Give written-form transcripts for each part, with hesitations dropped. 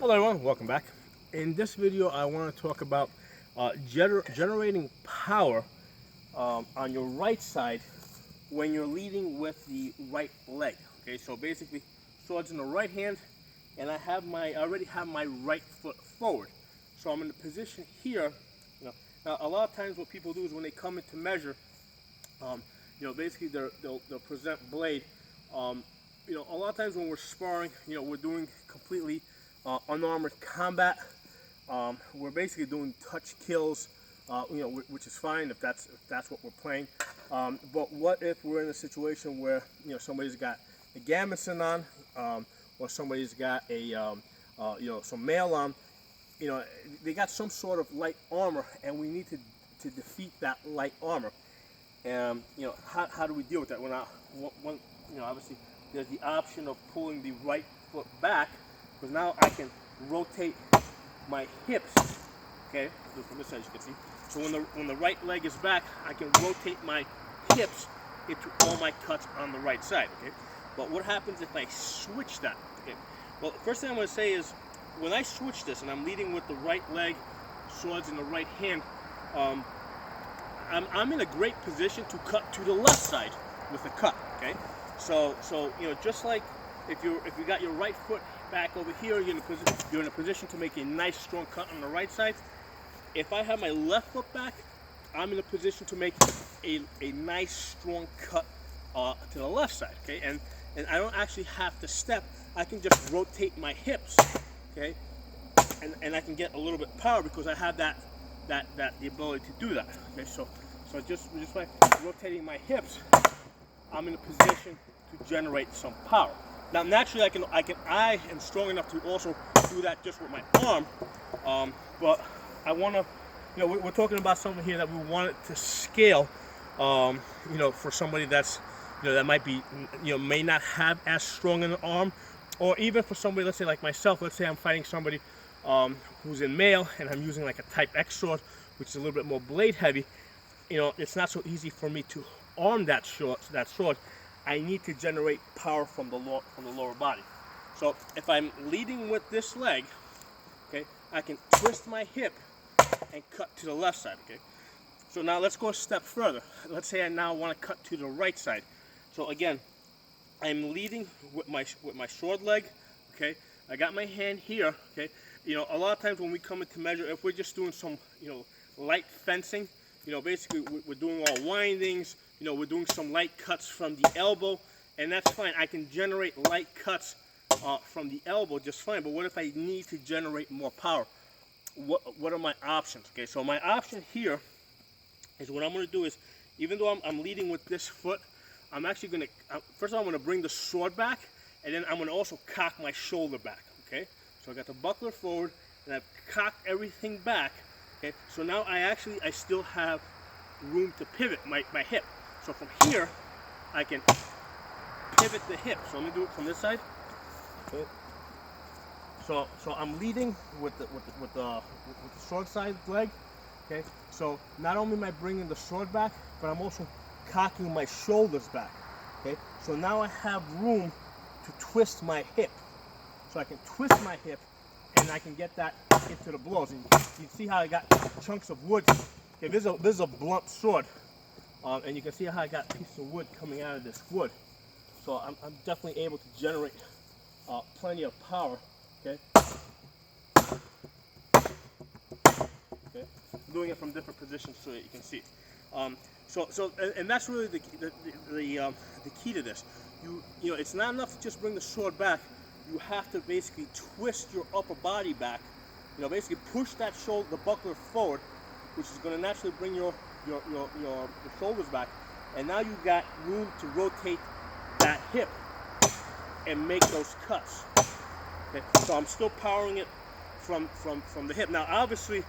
Hello everyone, welcome back. In this video I want to talk about generating power on your right side when you're leading with the right leg. Okay, so basically swords in the right hand, and I already have my right foot forward. So I'm in the position here. Now a lot of times what people do is when they come in to measure, basically they'll present blade. A lot of times when we're sparring, we're doing completely unarmored combat. We're basically doing touch kills, which is fine if that's what we're playing. But what if we're in a situation where somebody's got a gambeson on, or somebody's got a some mail on? They got some sort of light armor, and we need to defeat that light armor. And how do we deal with that? Obviously there's the option of pulling the right foot back, because now I can rotate my hips. Okay, from this side you can see. So when the right leg is back, I can rotate my hips into all my cuts on the right side. Okay, but what happens if I switch that? Okay, well, the first thing I'm going to say is when I switch this and I'm leading with the right leg, swords in the right hand, I'm in a great position to cut to the left side with a cut. Okay, so just like if you got your right foot back over here, you're in a position to make a nice strong cut on the right side. If I have my left foot back, I'm in a position to make a nice strong cut to the left side. Okay, and I don't actually have to step. I can just rotate my hips. Okay, and I can get a little bit of power because I have the ability to do that. Okay, so just by rotating my hips, I'm in a position to generate some power. Now, naturally, I am strong enough to also do that just with my arm, but I want to, we're talking about something here that we want it to scale, for somebody that's, that might be, may not have as strong an arm, or even for somebody, let's say like myself, let's say I'm fighting somebody who's in male, and I'm using like a Type X sword, which is a little bit more blade heavy. It's not so easy for me to arm that sword. I need to generate power from the lower body. So if I'm leading with this leg, okay, I can twist my hip and cut to the left side. Okay, so now let's go a step further. Let's say I now want to cut to the right side. So again, I'm leading with my sword leg. Okay, I got my hand here. Okay, a lot of times when we come into measure, if we're just doing some light fencing, basically we're doing all windings. We're doing some light cuts from the elbow, and that's fine. I can generate light cuts from the elbow just fine. But what if I need to generate more power? What are my options? Okay, so my option here is what I'm going to do is, even though I'm leading with this foot, I'm actually going to, first of all, I'm going to bring the sword back, and then I'm going to also cock my shoulder back. Okay, so I got the buckler forward, and I've cocked everything back. Okay, so now I still have room to pivot my hip. So from here, I can pivot the hip. So let me do it from this side. Okay. So I'm leading with the sword side leg. Okay. So not only am I bringing the sword back, but I'm also cocking my shoulders back. Okay. So now I have room to twist my hip. So I can twist my hip, and I can get that into the blows. And you see how I got chunks of wood. Okay, this is a blunt sword. And you can see how I got pieces of wood coming out of this wood. So I'm definitely able to generate plenty of power. Okay. Okay. I'm doing it from different positions so that you can see. And that's really the key to this. It's not enough to just bring the sword back. You have to basically twist your upper body back. Basically push that the buckler forward, which is going to naturally bring your shoulders back, and now you've got room to rotate that hip and make those cuts. Okay, so I'm still powering it from the hip. Now, obviously,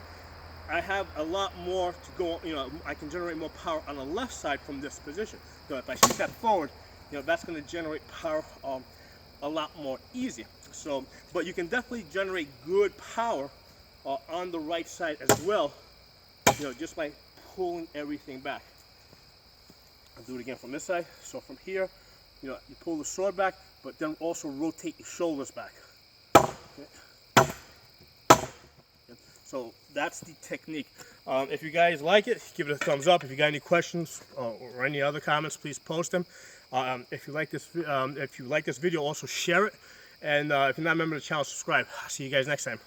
I have a lot more to go. I can generate more power on the left side from this position. So if I step forward, that's going to generate power a lot more easier. So, but you can definitely generate good power on the right side as well. Just by pulling everything back. I'll do it again from this side. So from here, you pull the sword back, but then also rotate your shoulders back. Okay. So that's the technique. If you guys like it, give it a thumbs up. If you got any questions or any other comments, please post them. If you like this video, also share it. And if you're not a member of the channel, subscribe. See you guys next time.